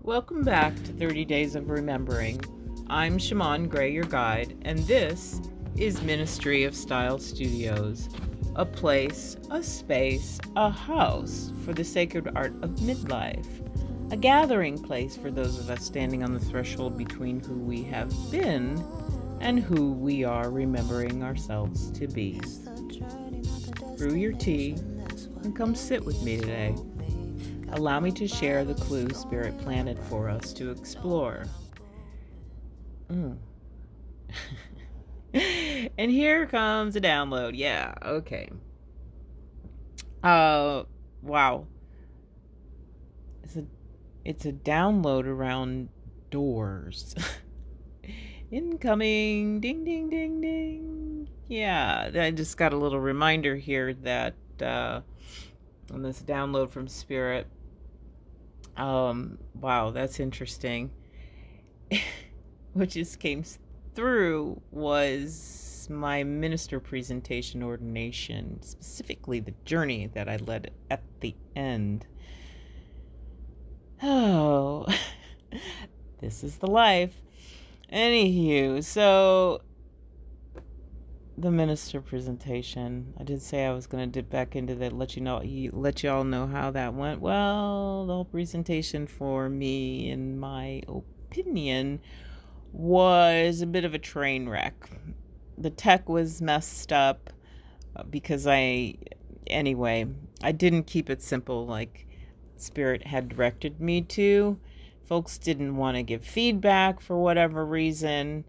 Welcome back to 30 Days of Remembering. I'm Shaman Gray, your guide, and this is Ministry of Style Studios, a place, a space, a house for the sacred art of midlife, a gathering place for those of us standing on the threshold between who we have been and who we are remembering ourselves to be. Brew your tea and come sit with me today. Allow me to share the clues Spirit planted for us to explore. And here comes a download. Yeah, okay. Wow. It's a download around doors. Incoming. Ding, ding, ding, ding. Yeah, I just got a little reminder here that on this download from Spirit. Wow, that's interesting. What just came through was my minister presentation ordination, specifically the journey that I led at the end. Oh, this is the life. Anywho, so the minister presentation. I did say I was going to dip back into that, let y'all know how that went. Well, the whole presentation for me, in my opinion, was a bit of a train wreck. The tech was messed up because I didn't keep it simple like Spirit had directed me to. Folks didn't want to give feedback for whatever reason,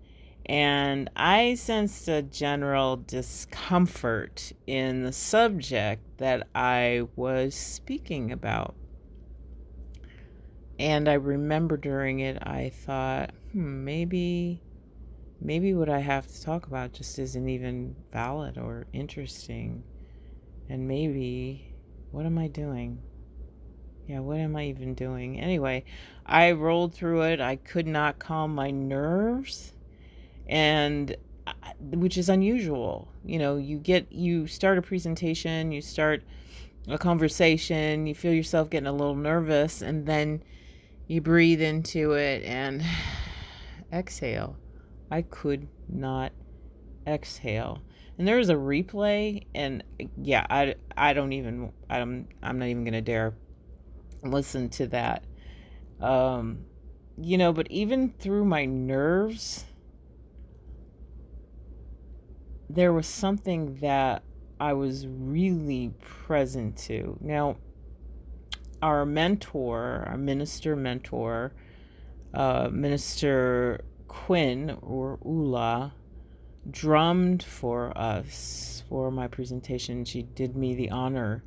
and I sensed a general discomfort in the subject that I was speaking about. And I remember during it, I thought, maybe what I have to talk about just isn't even valid or interesting. And maybe, what am I doing? Yeah, what am I even doing? Anyway, I rolled through it. I could not calm my nerves, and which is unusual. You start a presentation, you start a conversation, you feel yourself getting a little nervous, and then you breathe into it and exhale. I could not exhale. And there was a replay, and yeah, I'm not even gonna dare listen to that. But even through my nerves, there was something that I was really present to. Now, our minister mentor, Minister Quinn or Ula, drummed for us for my presentation. She did me the honor.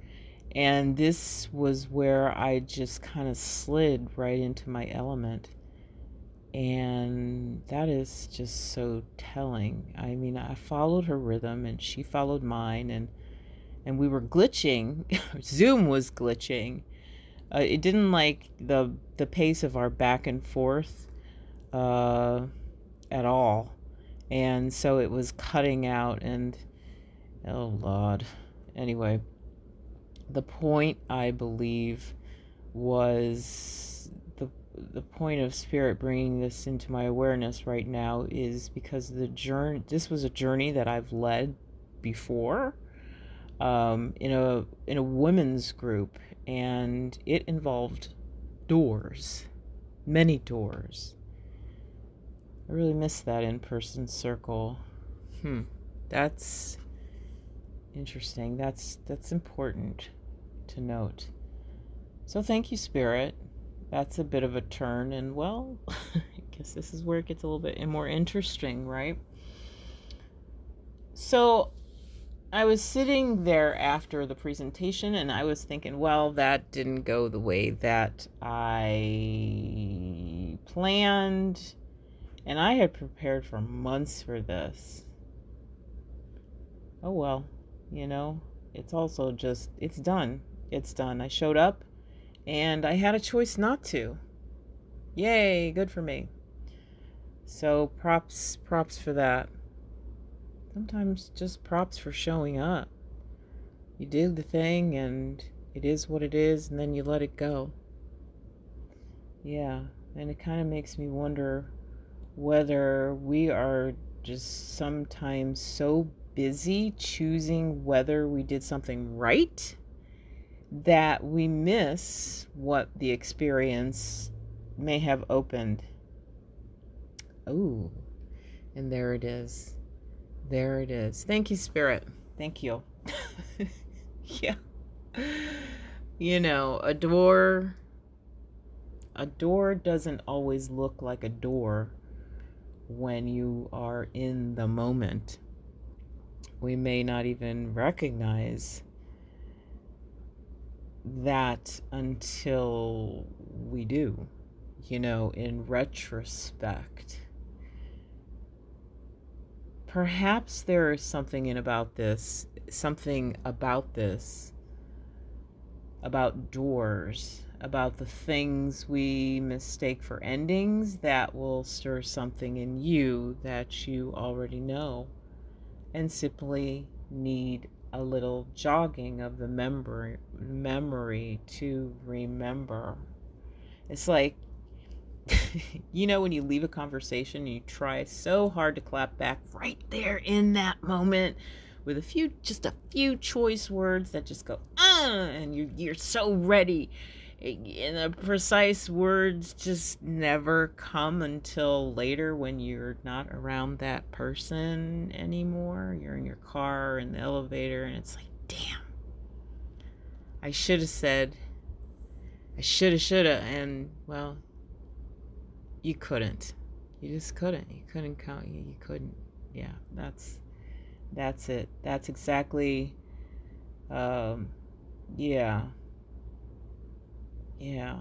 And this was where I just kind of slid right into my element. And that is just so telling. I mean, I followed her rhythm and she followed mine, and we were glitching. Zoom was glitching. It didn't like the pace of our back and forth at all. And so it was cutting out, and oh Lord. Anyway, the point, I believe, was the point of Spirit bringing this into my awareness right now is because this was a journey that I've led before, in a women's group, and it involved doors, many doors. I really miss that in-person circle. That's interesting. That's important to note. So thank you, Spirit. That's a bit of a turn, and well, I guess this is where it gets a little bit more interesting, right? So I was sitting there after the presentation, and I was thinking, well, that didn't go the way that I planned, and I had prepared for months for this. Oh well, it's also just, it's done. It's done. I showed up, and I had a choice not to. Yay, good for me. So props for that. Sometimes just props for showing up. You did the thing, and it is what it is, and then you let it go. Yeah. And it kind of makes me wonder whether we are just sometimes so busy choosing whether we did something right that we miss what the experience may have opened. Oh, and there it is. There it is. Thank you, Spirit. Thank you. Yeah. You know, a door doesn't always look like a door when you are in the moment. We may not even recognize that until we do, in retrospect. Perhaps there is something about this, about doors, about the things we mistake for endings that will stir something in you that you already know and simply need a little jogging of the memory to remember. It's like, when you leave a conversation, you try so hard to clap back right there in that moment with just a few choice words that just go, and you're so ready. And the precise words just never come until later when you're not around that person anymore. You're in your car, in the elevator, and it's like, damn, I should have said, I shoulda, and well, you couldn't. You just couldn't. You couldn't count. You couldn't. Yeah, that's it. That's exactly. Um, yeah, yeah.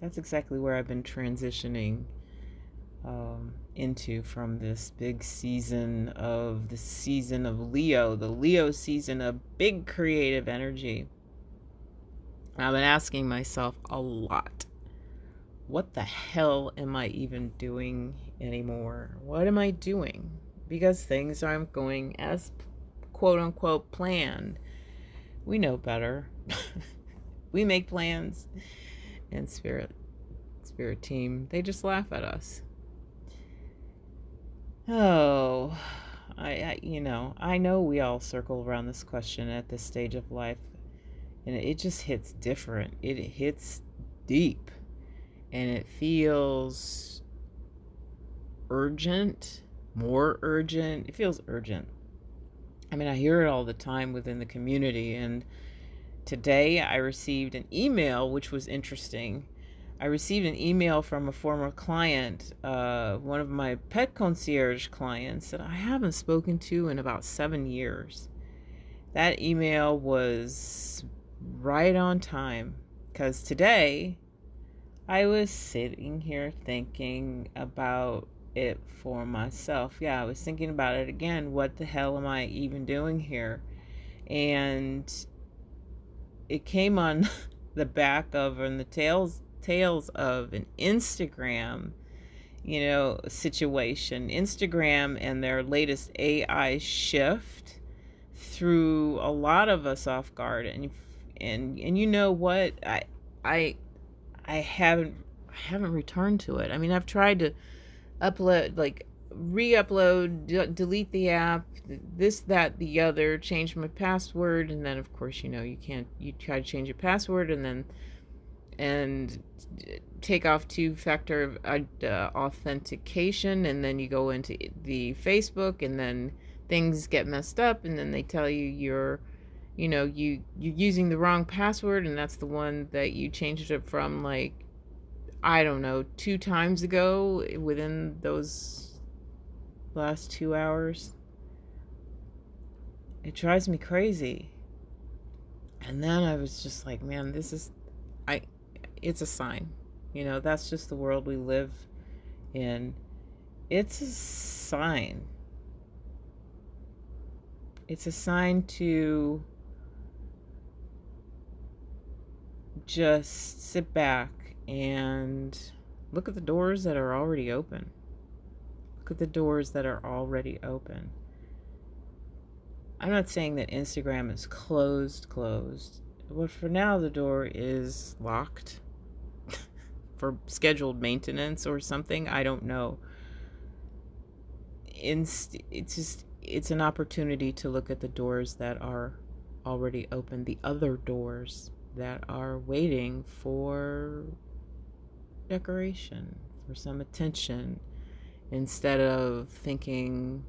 That's exactly where I've been transitioning into from this big season of Leo, the Leo season of big creative energy. I've been asking myself a lot, what the hell am I even doing anymore? What am I doing? Because things aren't going as quote unquote planned. We know better. We make plans, and spirit team, they just laugh at us. Oh, I know we all circle around this question at this stage of life, and it just hits different. It hits deep, and it feels urgent, more urgent. It feels urgent. I mean, I hear it all the time within the community, and today I received an email, which was interesting. I received an email from a former client, one of my pet concierge clients that I haven't spoken to in about 7 years. That email was right on time because today I was sitting here thinking about it for myself. Yeah, I was thinking about it again. What the hell am I even doing here? And it came on the back of and the tails of an Instagram, situation. Instagram and their latest AI shift threw a lot of us off guard, and you know what? I I haven't returned to it. I mean, I've tried to upload, like re-upload, delete the app, this, that, the other, change my password, and then of course, you can't. You try to change your password, and take off two-factor authentication, and then you go into the Facebook, and then things get messed up, and then they tell you you're using the wrong password, and that's the one that you changed it from, like, I don't know, 2 times ago within those last 2 hours. It drives me crazy. And then I was just like, man, I it's a sign. That's just the world we live in. It's a sign. It's a sign to just sit back and look at the doors that are already open. Look at the doors that are already open. I'm not saying that Instagram is closed, but for now the door is locked. for scheduled maintenance or something. I don't know. It's an opportunity to look at the doors that are already open, the other doors that are waiting for decoration, for some attention, instead of thinking,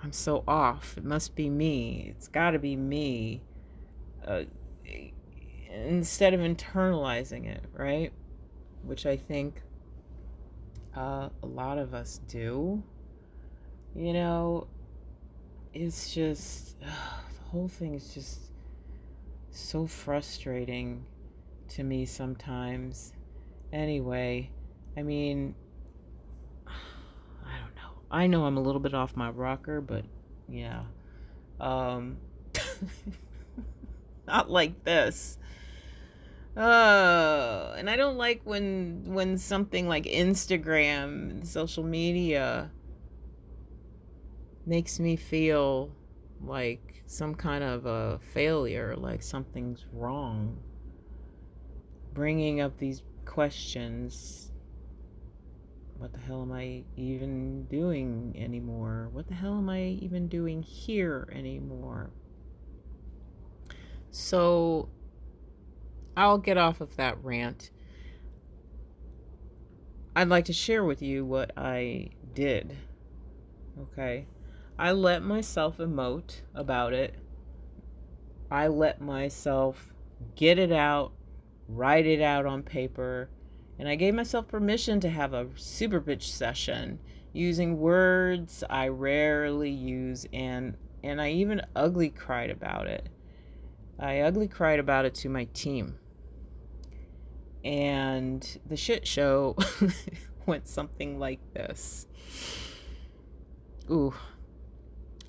I'm so off, it must be me, it's got to be me, uh, instead of internalizing it, right? Which I think a lot of us do. You know, it's just, the whole thing is just so frustrating to me sometimes. Anyway, I mean, I don't know. I know I'm a little bit off my rocker, but yeah. Um, not like this. And I don't like when something like Instagram, social media, makes me feel like some kind of a failure, like something's wrong. Bringing up these questions. What the hell am I even doing anymore? What the hell am I even doing here anymore? So I'll get off of that rant. I'd like to share with you what I did. Okay. I let myself emote about it. I let myself get it out, write it out on paper, and I gave myself permission to have a super bitch session using words I rarely use, and I even ugly cried about it. I ugly cried about it to my team. And the shit show went something like this. Ooh,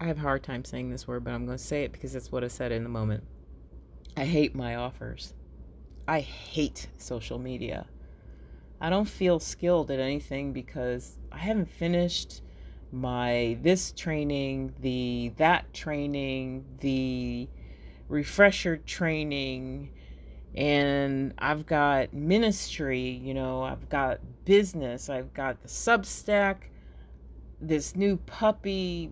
I have a hard time saying this word, but I'm going to say it because it's what I said in the moment. I hate my offers. I hate social media. I don't feel skilled at anything because I haven't finished my this training, that training, the refresher training, and I've got ministry, I've got business, I've got the Substack, this new puppy,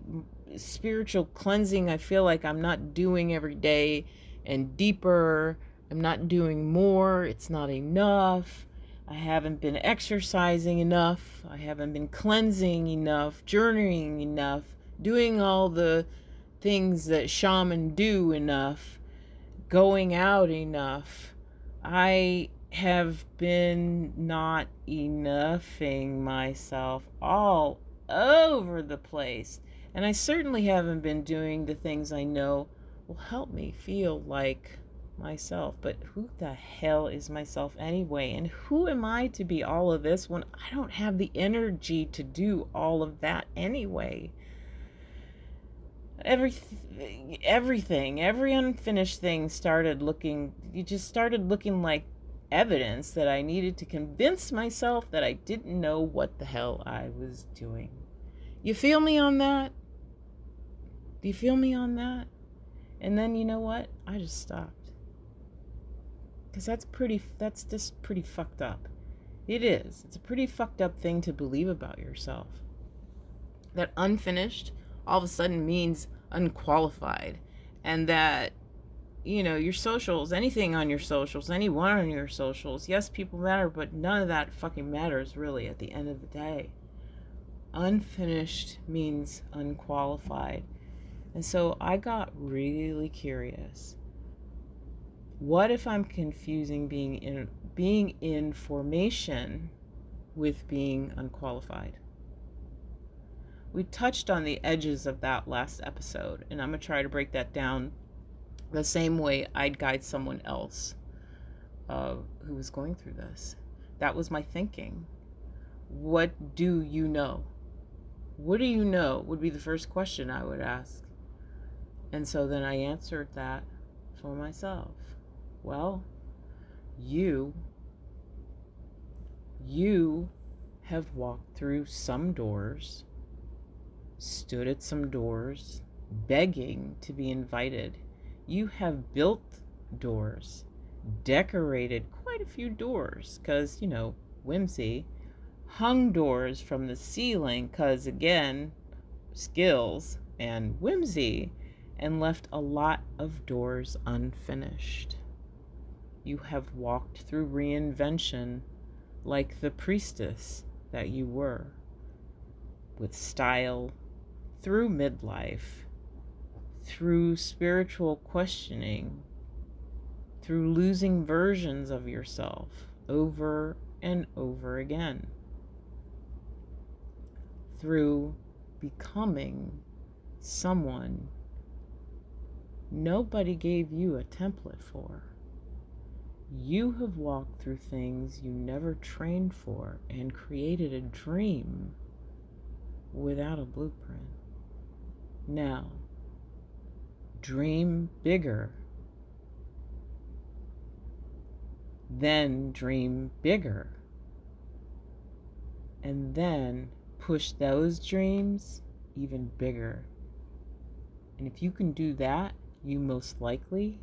spiritual cleansing I feel like I'm not doing every day, and deeper, I'm not doing more, it's not enough. I haven't been exercising enough, I haven't been cleansing enough, journeying enough, doing all the things that shaman do enough, going out enough. I have been not enoughing myself all over the place. And I certainly haven't been doing the things I know will help me feel like myself. But who the hell is myself anyway? And who am I to be all of this when I don't have the energy to do all of that anyway? Everything, every unfinished thing started looking like evidence that I needed to convince myself that I didn't know what the hell I was doing. You feel me on that? Do you feel me on that? And then you know what? I just stopped. Because that's just pretty fucked up. It is. It's a pretty fucked up thing to believe about yourself. That unfinished all of a sudden means unqualified, and that your socials, anything on your socials, anyone on your socials, yes, people matter, but none of that fucking matters really at the end of the day. Unfinished means unqualified. And so I got really curious. What if I'm confusing being in formation with being unqualified? We touched on the edges of that last episode, and I'm going to try to break that down the same way I'd guide someone else who was going through this. That was my thinking. What do you know? What do you know would be the first question I would ask. And so then I answered that for myself. Well, you have walked through some doors, stood at some doors, begging to be invited. You have built doors, decorated quite quite a few doors because, whimsy, hung doors from the ceiling because, again, skills and whimsy, and left a lot of doors unfinished. You have walked through reinvention like the priestess that you were, with style, through midlife, through spiritual questioning, through losing versions of yourself over and over again, through becoming someone nobody gave you a template for. You have walked through things you never trained for and created a dream without a blueprint. Now, dream bigger. Then dream bigger. And then push those dreams even bigger. And if you can do that, you most likely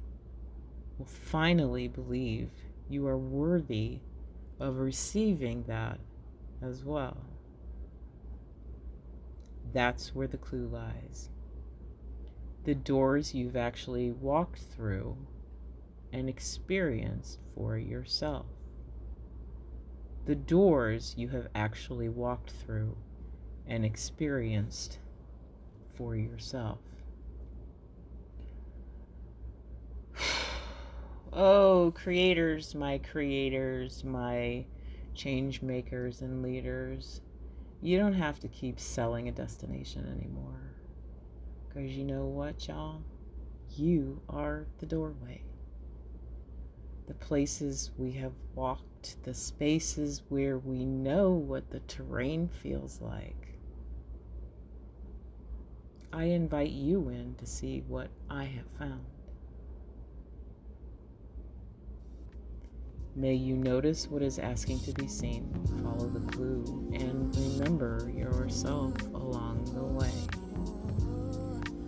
will finally believe you are worthy of receiving that as well. That's where the clue lies. The doors you've actually walked through and experienced for yourself. The doors you have actually walked through and experienced for yourself. Oh, creators, my change makers and leaders, you don't have to keep selling a destination anymore. Because you know what, y'all? You are the doorway. The places we have walked, the spaces where we know what the terrain feels like. I invite you in to see what I have found. May you notice what is asking to be seen, follow the clue, and remember yourself along the way.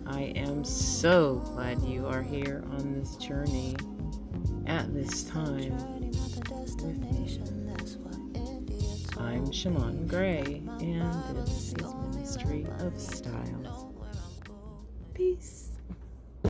I am so glad you are here on this journey at this time with me. I'm Shaman Gray, and this is Ministry of Style. Peace.